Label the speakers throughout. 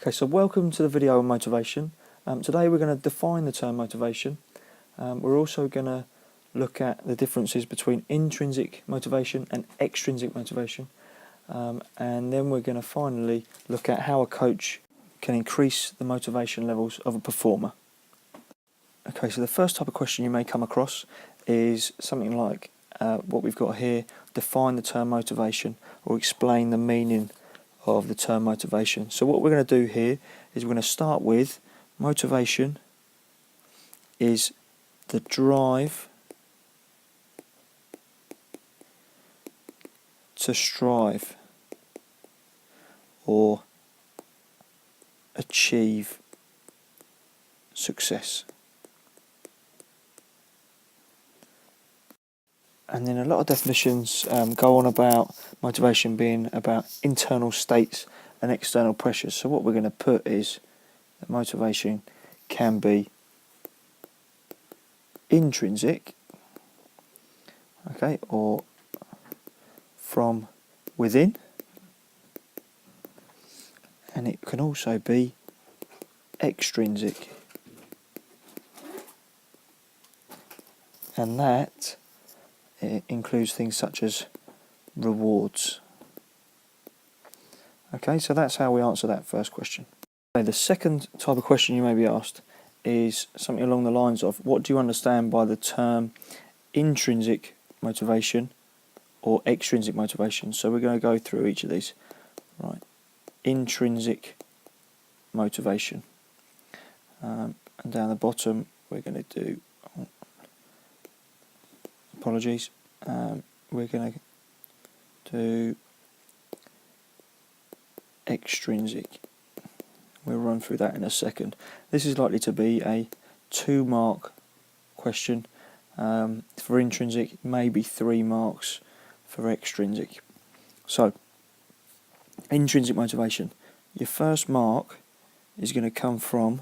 Speaker 1: Okay, so welcome to the video on motivation. Today we're going to define the term motivation. We're also going to look at the differences between intrinsic motivation and extrinsic motivation. And then we're going to finally look at how a coach can increase the motivation levels of a performer. Okay, so the first type of question you may come across is something like what we've got here: define the term motivation, or explain the meaning of the term motivation. So what we're going to do here is we're going to start with motivation is the drive to strive or achieve success. And then a lot of definitions go on about motivation being about internal states and external pressures. So what we're going to put is that motivation can be intrinsic, okay, or from within, and it can also be extrinsic, and that it includes things such as rewards. Okay, so that's how we answer that first question. Okay, the second type of question you may be asked is something along the lines of, what do you understand by the term intrinsic motivation or extrinsic motivation? So we're going to go through each of these. Right, intrinsic motivation. And down the bottom we're going to do, apologies, we're going to do extrinsic. We'll run through that in a second. This is likely to be a 2-mark question. For intrinsic, maybe 3 marks for extrinsic. So, intrinsic motivation. Your first mark is going to come from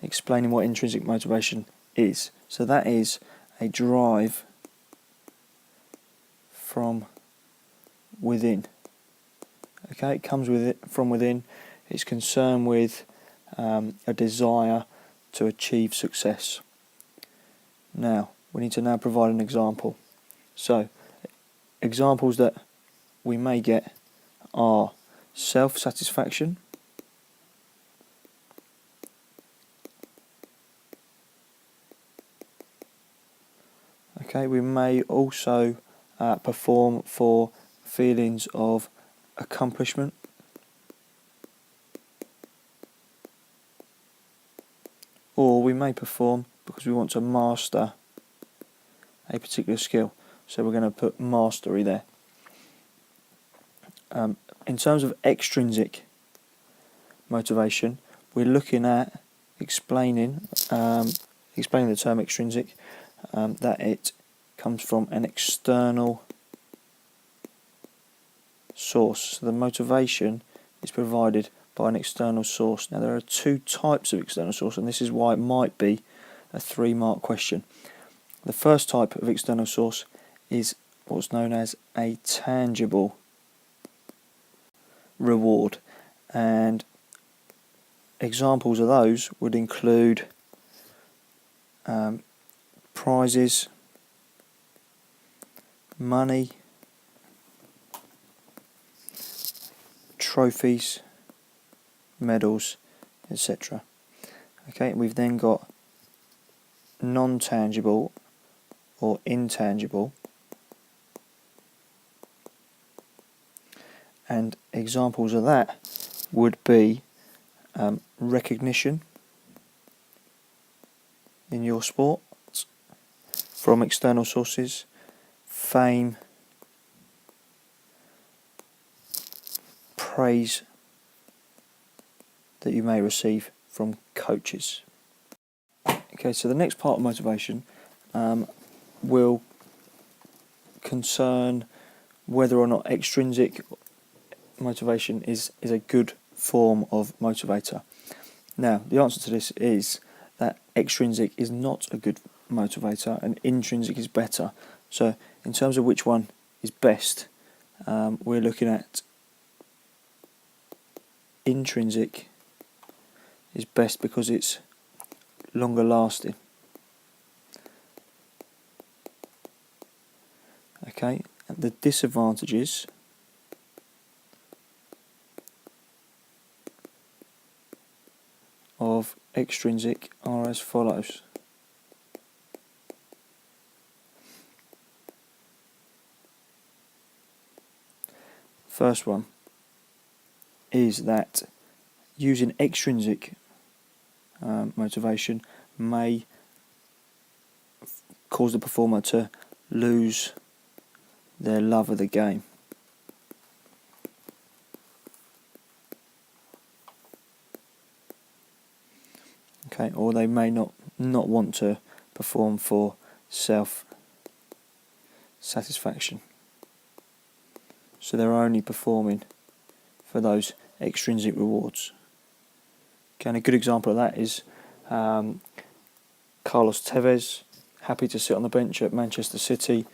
Speaker 1: explaining what intrinsic motivation is. So that is a drive from within. Okay, it comes with it from within. It's concerned with a desire to achieve success. Now, we need to now provide an example. So, examples that we may get are self-satisfaction, okay, we may also perform for feelings of accomplishment, or we may perform because we want to master a particular skill. So we're going to put mastery there. In terms of extrinsic motivation, we're looking at explaining the term extrinsic, that it comes from an external source. So the motivation is provided by an external source. Now there are 2 types of external source, and this is why it might be a 3-mark question. The first type of external source is what's known as a tangible reward, and examples of those would include prizes, money, trophies, medals, etc. Okay, we've then got non-tangible or intangible, and examples of that would be recognition in your sport from external sources, fame, praise that you may receive from coaches. Okay, so the next part of motivation will concern whether or not extrinsic motivation is a good form of motivator. Now, the answer to this is that extrinsic is not a good motivator and intrinsic is better. So in terms of which one is best, we're looking at intrinsic is best because it's longer lasting. Okay, and the disadvantages of extrinsic are as follows. First one is that using extrinsic motivation may cause the performer to lose their love of the game. Okay, or they may not want to perform for self-satisfaction. So they're only performing for those extrinsic rewards. Okay, and a good example of that is Carlos Tevez, happy to sit on the bench at Manchester City,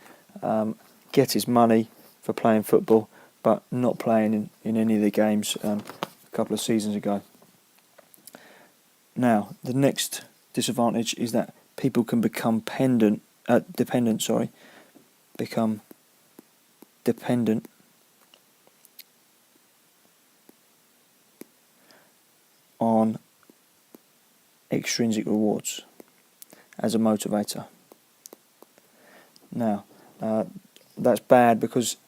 Speaker 1: get his money for playing football, but not playing in any of the games a couple of seasons ago. Now, the next disadvantage is that people can become dependent on extrinsic rewards as a motivator. Now, that's bad because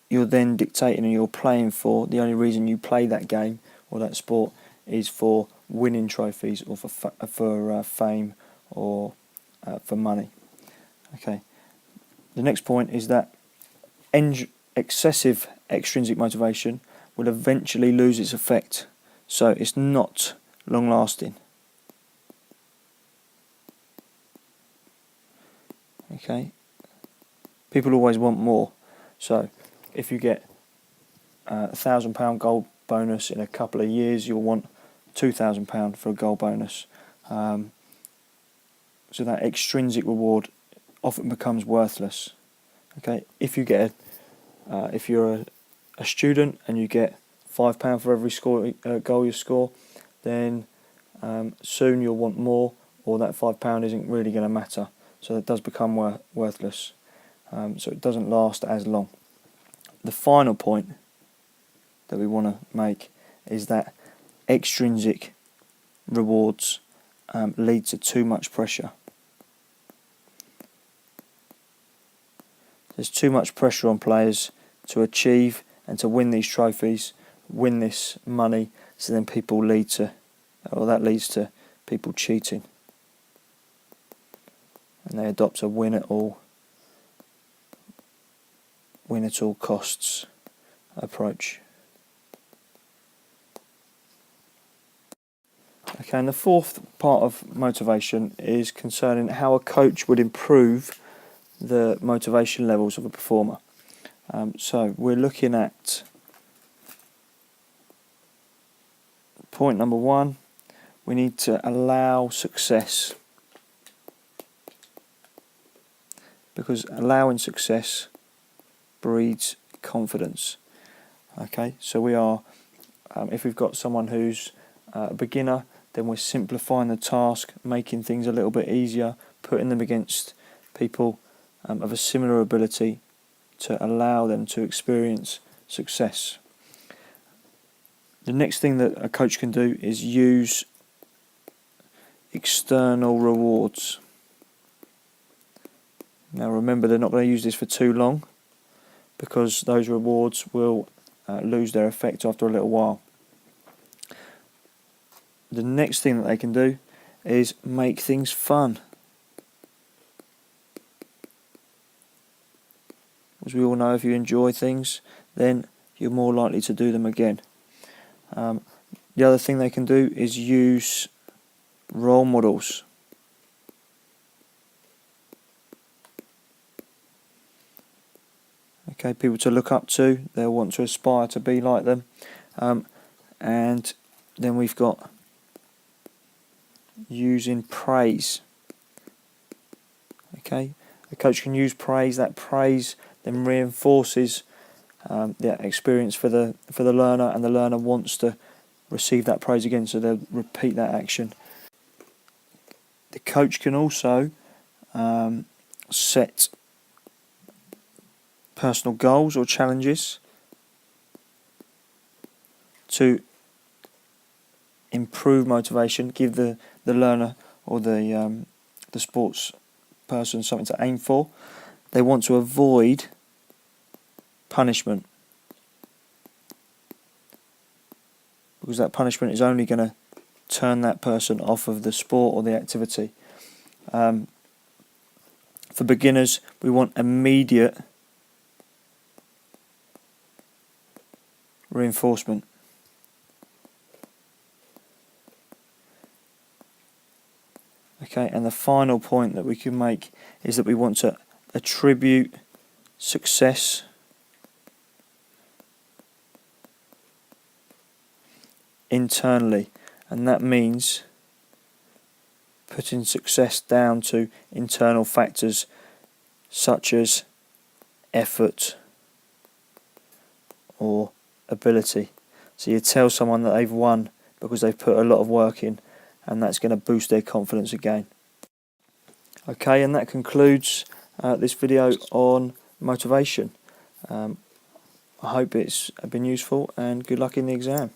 Speaker 1: you're then dictating and you're playing for, the only reason you play that game or that sport is for winning trophies or for fame or for money. Okay. The next point is that excessive extrinsic motivation will eventually lose its effect, so it's not long lasting. Okay. People always want more, so if you get £1,000 goal bonus in a couple of years, you'll want £2,000 for a goal bonus. So that extrinsic reward often becomes worthless. Okay, if you're a student and you get £5 for every goal you score, then soon you'll want more, or that £5 isn't really going to matter. So that does become worthless. So it doesn't last as long. The final point that we want to make is that extrinsic rewards lead to too much pressure. There's too much pressure on players to achieve and to win these trophies, win this money, so then that leads to people cheating. And they adopt a win at all costs approach. Okay, and the fourth part of motivation is concerning how a coach would improve the motivation levels of a performer. So we're looking at point number 1. We need to allow success, because allowing success breeds confidence. Okay, so we are, if we've got someone who's a beginner, then we're simplifying the task, making things a little bit easier, putting them against people of a similar ability to allow them to experience success. The next thing that a coach can do is use external rewards. Now remember, they're not going to use this for too long, because those rewards will lose their effect after a little while. The next thing that they can do is make things fun. As we all know, if you enjoy things, then you're more likely to do them again. The other thing they can do is use role models. Okay, people to look up to, they'll want to aspire to be like them. And then we've got using praise. Okay, a coach can use praise. That praise then reinforces that experience for the learner, and the learner wants to receive that praise again, so they'll repeat that action. The coach can also set personal goals or challenges to improve motivation, give the learner or the sports person something to aim for. They want to avoid punishment, because that punishment is only going to turn that person off of the sport or the activity. For beginners, we want immediate reinforcement. Okay, and the final point that we can make is that we want to attribute success internally, and that means putting success down to internal factors such as effort or ability. So you tell someone that they've won because they've put a lot of work in, and that's going to boost their confidence again. Okay, and that concludes this video on motivation. I hope it's been useful, and good luck in the exam.